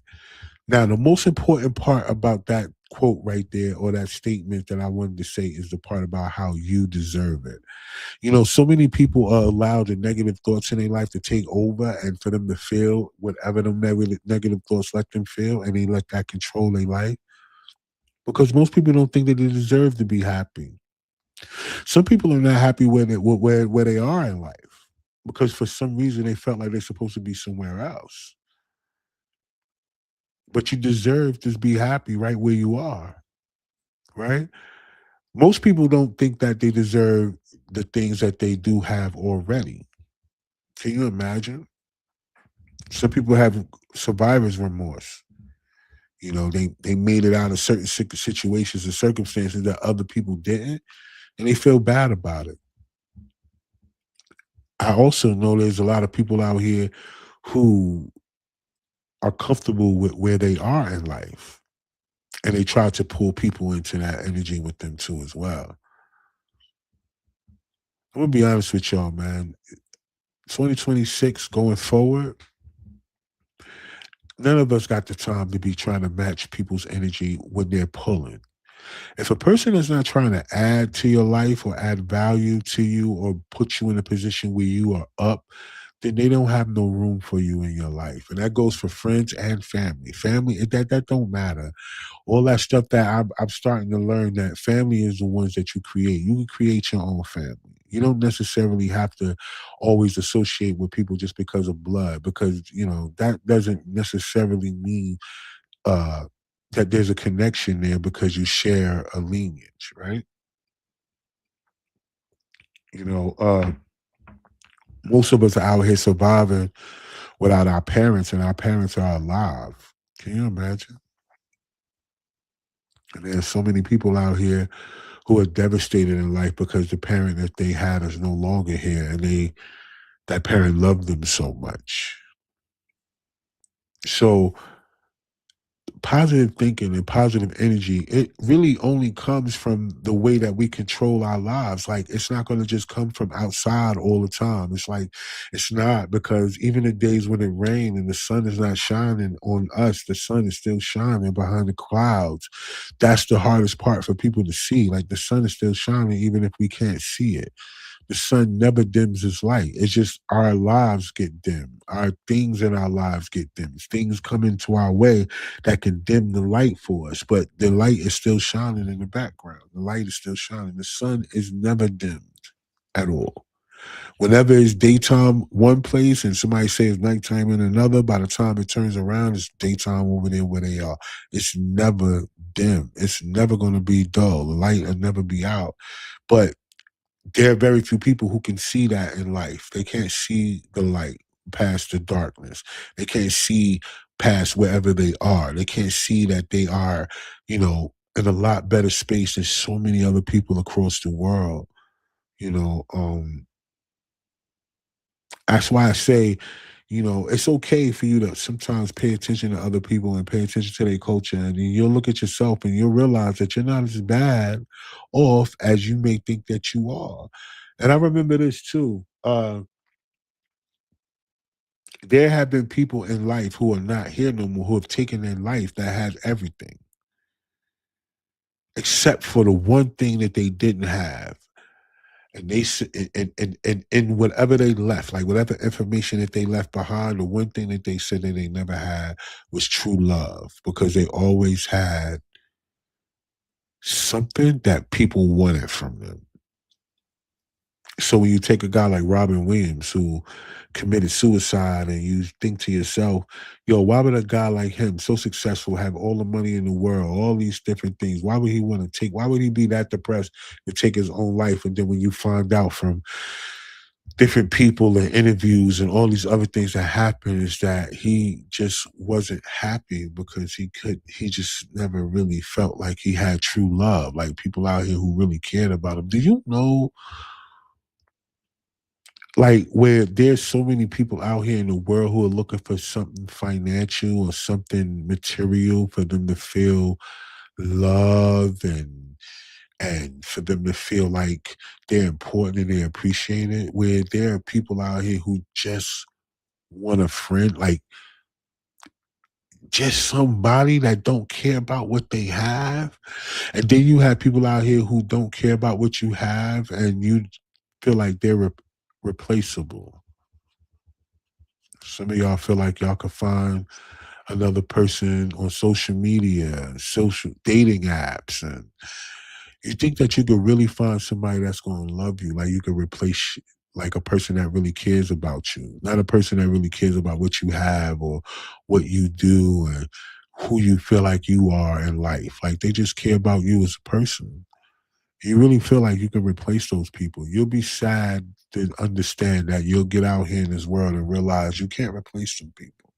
Now, the most important part about that quote right there, or that statement that I wanted to say, is the part about how you deserve it. So many people are allowed the negative thoughts in their life to take over, and for them to feel whatever them negative thoughts let them feel, and they let that control their life. Because most people don't think that they deserve to be happy. Some people are not happy where they are in life, because for some reason they felt like they're supposed to be somewhere else. But you deserve to be happy right where you are, right? Most people don't think that they deserve the things that they do have already. Can you imagine? Some people have survivor's remorse. They made it out of certain situations and circumstances that other people didn't, and they feel bad about it. I also know there's a lot of people out here who are comfortable with where they are in life, and they try to pull people into that energy with them too as well. I'm gonna be honest with y'all, man. 2026 going forward, none of us got the time to be trying to match people's energy when they're pulling. If a person is not trying to add to your life or add value to you or put you in a position where you are up, then they don't have no room for you in your life. And that goes for friends and family. Family, that don't matter. All that stuff that I'm starting to learn, that family is the ones that you create. You can create your own family. You don't necessarily have to always associate with people just because of blood, because, that doesn't necessarily mean uh, that there's a connection there because you share a lineage, right? You know, uh, Most of us are out here surviving without our parents, and our parents are alive. Can you imagine? And there's so many people out here who are devastated in life because the parent that they had is no longer here, and that parent loved them so much. So positive thinking and positive energy, it really only comes from the way that we control our lives. Like, it's not going to just come from outside all the time. It's like, it's not, because even the days when it rains and the sun is not shining on us, the sun is still shining behind the clouds. That's the hardest part for people to see. Like, the sun is still shining even if we can't see it. The sun never dims its light. It's just our lives get dim. Our things in our lives get dim. Things come into our way that can dim the light for us, but the light is still shining in the background. The light is still shining. The sun is never dimmed at all. Whenever it's daytime one place and somebody says nighttime in another, by the time it turns around, it's daytime over there where they are. It's never dim. It's never going to be dull. The light will never be out. But there are very few people who can see that in life. They can't see the light past the darkness. They can't see past wherever they are. They can't see that they are, in a lot better space than so many other people across the world. You know, that's why I say, it's okay for you to sometimes pay attention to other people and pay attention to their culture. And then you'll look at yourself and you'll realize that you're not as bad off as you may think that you are. And I remember this too. There have been people in life who are not here no more, who have taken their life, that has everything, except for the one thing that they didn't have. And they and whatever they left, like whatever information that they left behind, the one thing that they said that they never had was true love, because they always had something that people wanted from them. So when you take a guy like Robin Williams, who committed suicide, and you think to yourself, yo, why would a guy like him, so successful, have all the money in the world, all these different things? Why would he want to why would he be that depressed to take his own life? And then when you find out from different people and interviews and all these other things that happen, is that he just wasn't happy because he just never really felt like he had true love, like people out here who really cared about him. Do you know, like, where there's so many people out here in the world who are looking for something financial or something material for them to feel love, and for them to feel like they're important and they're appreciated, where there are people out here who just want a friend, like just somebody that don't care about what they have. And then you have people out here who don't care about what you have, and you feel like they're replaceable. Some of y'all feel like y'all could find another person on social media, social dating apps, and you think that you could really find somebody that's going to love you, like you could replace, like, a person that really cares about you, not a person that really cares about what you have or what you do and who you feel like you are in life. Like, they just care about you as a person. You really feel like you can replace those people. You'll be sad to understand that you'll get out here in this world and realize you can't replace some people.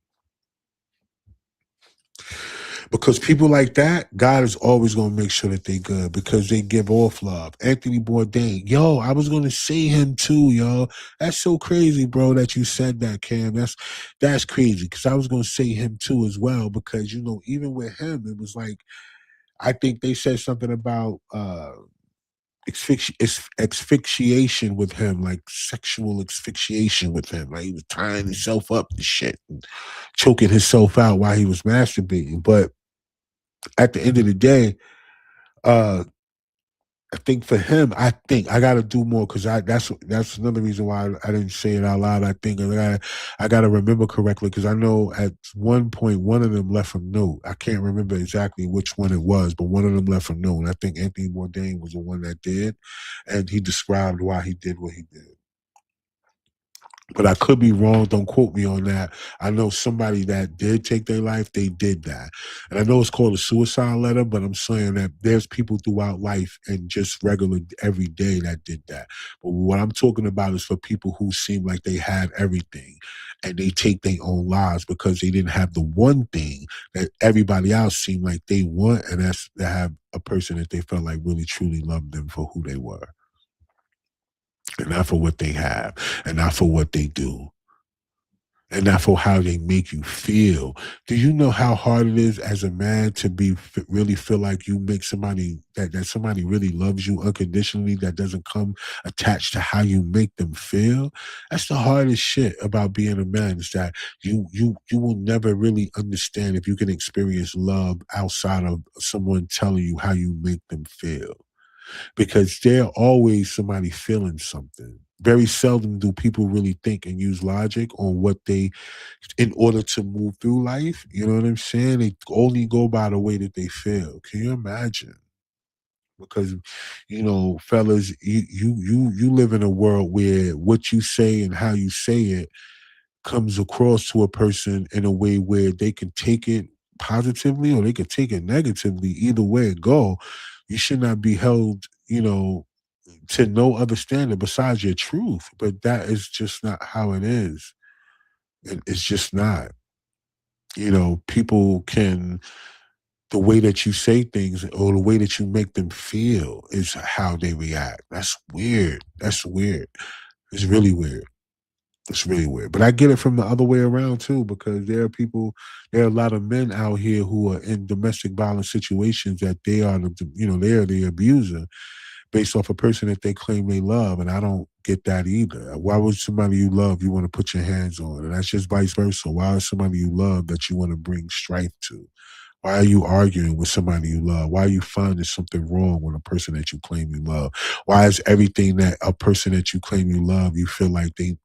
Because people like that, God is always going to make sure that they good, because they give off love. Anthony Bourdain, yo, I was going to say him too, yo. That's so crazy, bro, that you said that, Cam. That's crazy, because I was going to say him too as well, because, even with him, it was like, I think they said something about asphyxiation with him, like sexual asphyxiation with him. Like, he was tying himself up to shit and choking himself out while he was masturbating. But at the end of the day, uh, I think for him, I got to do more, because that's another reason why I didn't say it out loud. I think I got to remember correctly, because I know at one point one of them left a note. I can't remember exactly which one it was, but one of them left a note. And I think Anthony Bourdain was the one that did, and he described why he did what he did. But I could be wrong. Don't quote me on that. I know somebody that did take their life. They did that. And I know it's called a suicide letter, but I'm saying that there's people throughout life and just regular every day that did that. But what I'm talking about is for people who seem like they have everything and they take their own lives because they didn't have the one thing that everybody else seemed like they want. And that's to have a person that they felt like really truly loved them for who they were and not for what they have and not for what they do and not for how they make you feel. Do you know how hard it is as a man to be really feel like you make somebody that somebody really loves you unconditionally that doesn't come attached to how you make them feel? That's the hardest shit about being a man is that you will never really understand if you can experience love outside of someone telling you how you make them feel because they're always somebody feeling something. Very seldom do people really think and use logic on what they, in order to move through life. You know what I'm saying? They only go by the way that they feel. Can you imagine? Because, fellas, you live in a world where what you say and how you say it comes across to a person in a way where they can take it positively or they could take it negatively. Either way it go, you should not be held, to no other standard besides your truth. But that is just not how it is. It's just not. People can, the way that you say things or the way that you make them feel is how they react. That's weird. That's weird. It's really weird. It's really weird. But I get it from the other way around too, because there are a lot of men out here who are in domestic violence situations that they are they're the abuser based off a person that they claim they love. And I don't get that either. Why would somebody you love you want to put your hands on? And that's just vice versa. Why is somebody you love that you want to bring strife to? Why are you arguing with somebody you love? Why are you finding something wrong with a person that you claim you love? Why is everything that a person that you claim you love, you feel like they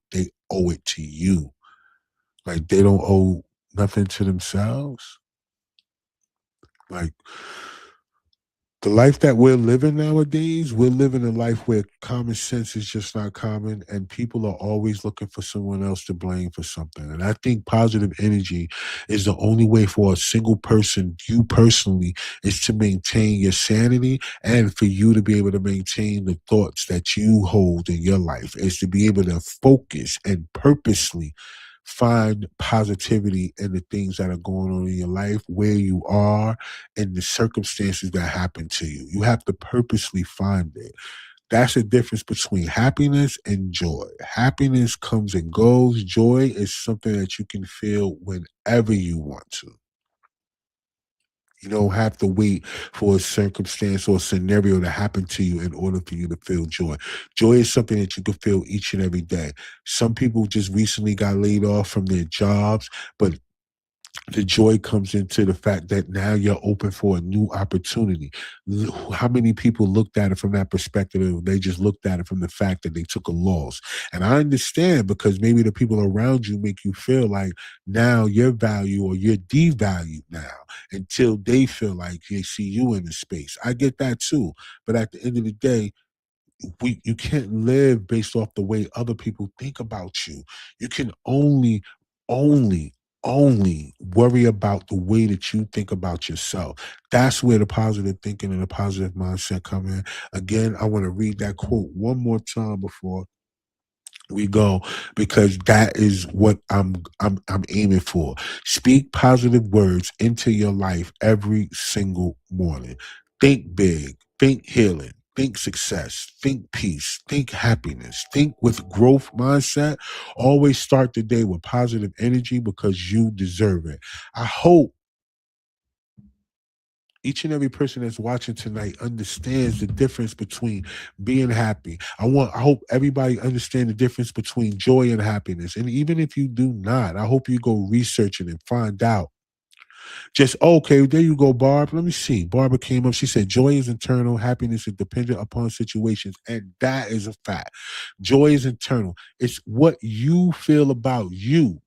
owe it to you? Like they don't owe nothing to themselves? Like the life that we're living nowadays, we're living a life where common sense is just not common, and people are always looking for someone else to blame for something. And I think positive energy is the only way for a single person, you personally, is to maintain your sanity and for you to be able to maintain the thoughts that you hold in your life, is to be able to focus and purposely find positivity in the things that are going on in your life, where you are, and the circumstances that happen to you. You have to purposely find it. That's the difference between happiness and joy. Happiness comes and goes. Joy is something that you can feel whenever you want to. You don't have to wait for a circumstance or a scenario to happen to you in order for you to feel joy. Joy is something that you can feel each and every day. Some people just recently got laid off from their jobs, but the joy comes into the fact that now you're open for a new opportunity. How many people looked at it from that perspective? They just looked at it from the fact that they took a loss. And I understand because maybe the people around you make you feel like now your value or you're devalued now until they feel like they see you in the space. I get that too. But at the end of the day, you can't live based off the way other people think about you. You can only only worry about the way that you think about yourself. That's where the positive thinking and the positive mindset come in. Again, I want to read that quote one more time before we go, because that is what I'm aiming for. Speak positive words into your life every single morning. Think big, think healing, think success, think peace, think happiness, think with growth mindset. Always start the day with positive energy because you deserve it. I hope each and every person that's watching tonight understands the difference between being happy. I hope everybody understand the difference between joy and happiness. And even if you do not, I hope you go research it and find out. Just okay, there you go, Barb. Let me see. Barbara came up. She said, joy is internal, happiness is dependent upon situations. And that is a fact. Joy is internal. It's what you feel about you.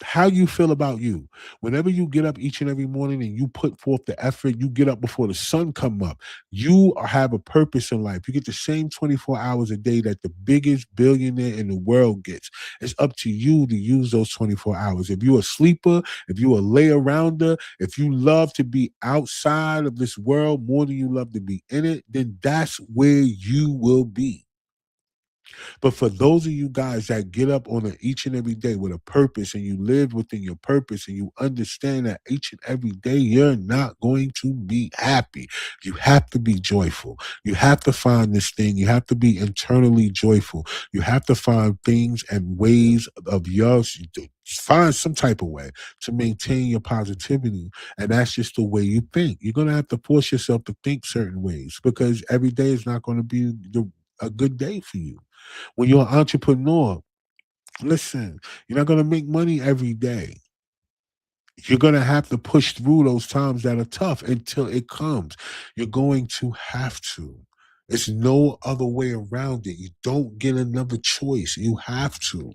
How you feel about you. Whenever you get up each and every morning and you put forth the effort, you get up before the sun come up. You have a purpose in life. You get the same 24 hours a day that the biggest billionaire in the world gets. It's up to you to use those 24 hours. If you're a sleeper, if you're a lay arounder, if you love to be outside of this world more than you love to be in it, then that's where you will be. But for those of you guys that get up on each and every day with a purpose and you live within your purpose and you understand that each and every day you're not going to be happy. You have to be joyful. You have to find this thing. You have to be internally joyful. You have to find things and ways of yours. Find some type of way to maintain your positivity. And that's just the way you think. You're going to have to force yourself to think certain ways because every day is not going to be a good day for you. When you're an entrepreneur, listen, you're not going to make money every day. You're going to have to push through those times that are tough until it comes. You're going to have to. There's no other way around it. You don't get another choice. You have to.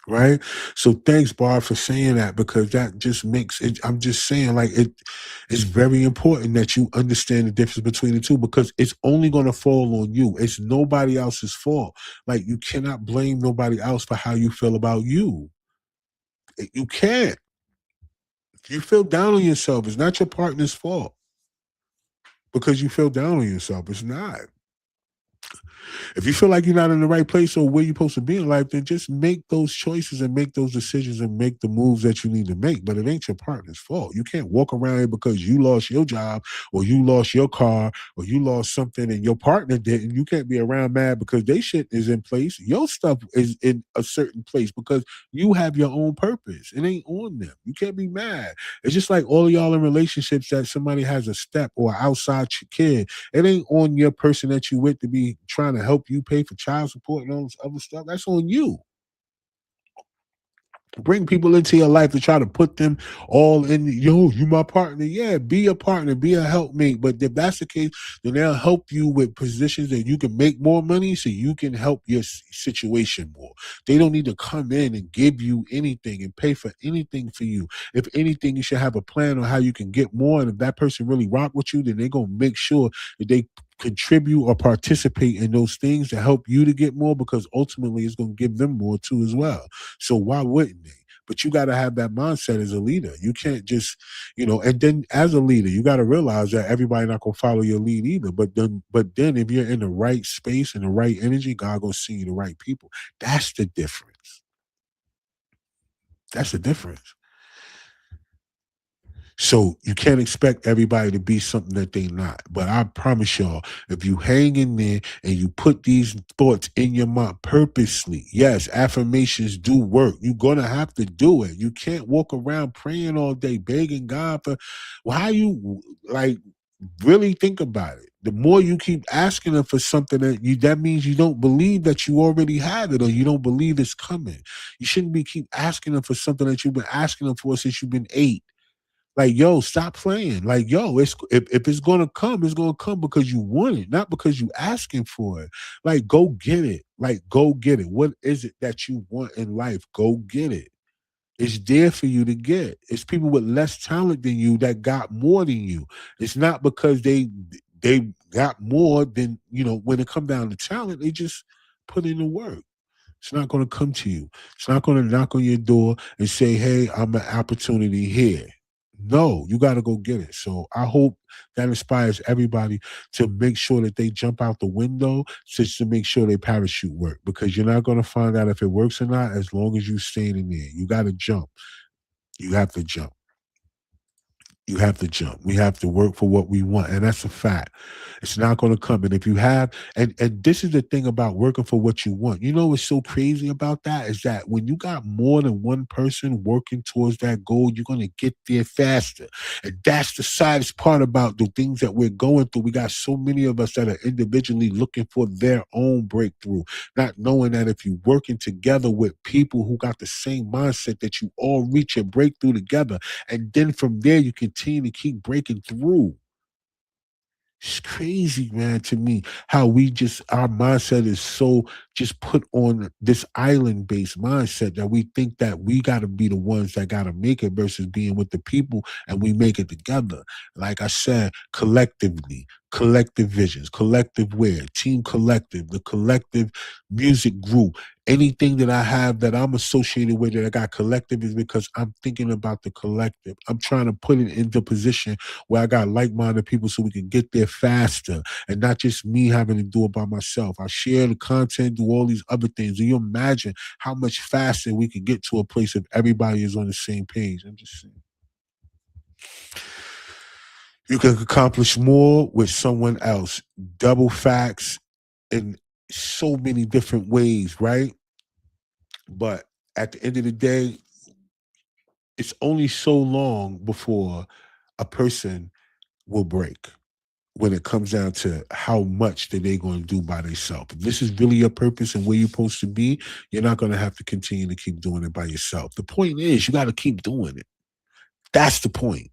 Right. So thanks, Barb, for saying that because that just makes it. I'm just saying, like, it's very important that you understand the difference between the two because it's only going to fall on you. It's nobody else's fault. Like, you cannot blame nobody else for how you feel about you. You can't. If you feel down on yourself, it's not your partner's fault because you feel down on yourself. It's not. If you feel like you're not in the right place or where you're supposed to be in life, then just make those choices and make those decisions and make the moves that you need to make. But it ain't your partner's fault. You can't walk around here because you lost your job or you lost your car or you lost something and your partner didn't. You can't be around mad because they shit is in place. Your stuff is in a certain place because you have your own purpose. It ain't on them. You can't be mad. It's just like all of y'all in relationships that somebody has a step or outside kid. It ain't on your person that you with to be trying to help you pay for child support and all this other stuff. That's on you. Bring people into your life to try to put them all in. Yo, you my partner. Yeah, be a partner, be a helpmate. But if that's the case, then they'll help you with positions that you can make more money so you can help your situation more. They don't need to come in and give you anything and pay for anything for you. If anything, you should have a plan on how you can get more. And if that person really rock with you, then they're going to make sure that they contribute or participate in those things to help you to get more because ultimately it's going to give them more too as well. So why wouldn't they? But you got to have that mindset as a leader. You can't just, and then as a leader, you got to realize that everybody not going to follow your lead either. But then if you're in the right space and the right energy, God going to see you the right people. That's the difference. That's the difference. So you can't expect everybody to be something that they not. But I promise y'all, if you hang in there and you put these thoughts in your mind purposely, yes, affirmations do work. You're gonna have to do it. You can't walk around praying all day, begging God for why you like really think about it. The more you keep asking them for something that means you don't believe that you already have it or you don't believe it's coming. You shouldn't be keep asking them for something that you've been asking them for since you've been 8. Like, yo, stop playing. Like, yo, if it's gonna come, it's gonna come because you want it, not because you asking for it. Like, go get it. Like, go get it. What is it that you want in life? Go get it. It's there for you to get. It's people with less talent than you that got more than you. It's not because they got more than when it come down to talent, they just put in the work. It's not going to come to you. It's not going to knock on your door and say, hey, I'm an opportunity here. No, you got to go get it. So I hope that inspires everybody to make sure that they jump out the window just to make sure their parachute work because you're not going to find out if it works or not as long as you staying in there. You got to jump. You have to jump. You have to jump. We have to work for what we want. And that's a fact. It's not going to come. And if you have, and this is the thing about working for what you want. You know what's so crazy about that is that when you got more than one person working towards that goal, you're going to get there faster. And that's the saddest part about the things that we're going through. We got so many of us that are individually looking for their own breakthrough, not knowing that if you're working together with people who got the same mindset that you all reach your breakthrough together. And then from there, you continue to keep breaking through. It's crazy, man, to me, how our mindset is so just put on this island based mindset that we think that we got to be the ones that got to make it versus being with the people and we make it together. Like I said, collectively, collective visions, collective wear, team collective, the collective music group, anything that I have that I'm associated with that I got collective is because I'm thinking about the collective. I'm trying to put it into position where I got like-minded people so we can get there faster and not just me having to do it by myself. I share the content, do all these other things. Do you imagine how much faster we could get to a place if everybody is on the same page? I'm just saying. You can accomplish more with someone else. Double facts in so many different ways, right? But at the end of the day, it's only so long before a person will break when it comes down to how much that they're going to do by themselves. If this is really your purpose and where you're supposed to be, you're not going to have to continue to keep doing it by yourself. The point is, you got to keep doing it. That's the point.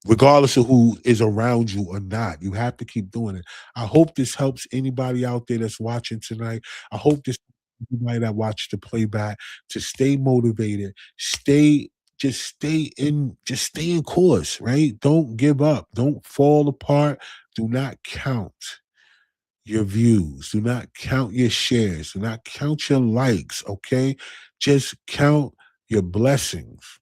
Regardless of who is around you or not, you have to keep doing it. I hope this helps anybody out there that's watching tonight. I hope this anybody that watched the playback to stay motivated, just stay in course, right? Don't give up. Don't fall apart. Do not count your views. Do not count your shares. Do not count your likes, okay? Just count your blessings,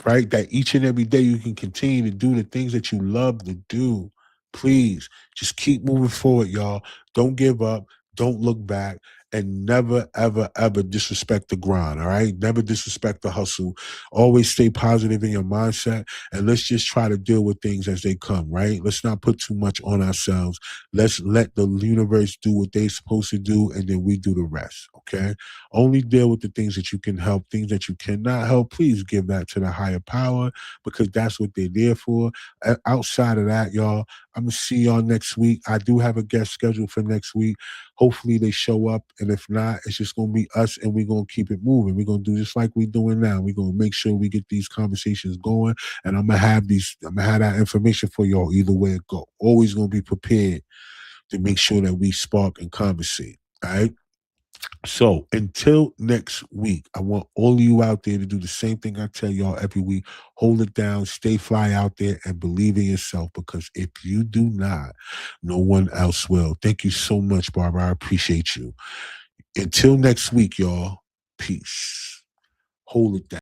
right? That each and every day you can continue to do the things that you love to do. Please just keep moving forward, y'all. Don't give up. Don't look back. And never, ever, ever disrespect the grind, all right? Never disrespect the hustle. Always stay positive in your mindset. And let's just try to deal with things as they come, right? Let's not put too much on ourselves. Let's let the universe do what they're supposed to do, and then we do the rest, okay? Only deal with the things that you can help. Things that you cannot help, please give that to the higher power because that's what they're there for. Outside of that, y'all, I'm going to see y'all next week. I do have a guest scheduled for next week. Hopefully they show up. And if not, it's just going to be us and we're going to keep it moving. We're going to do just like we're doing now. We're going to make sure we get these conversations going. And I'm going to have that information for y'all either way it go. Always going to be prepared to make sure that we spark and conversate. All right. So until next week, I want all of you out there to do the same thing I tell y'all every week. Hold it down, stay fly out there, and believe in yourself because if you do not, no one else will. Thank you so much, Barbara. I appreciate you. Until next week, y'all, peace. Hold it down.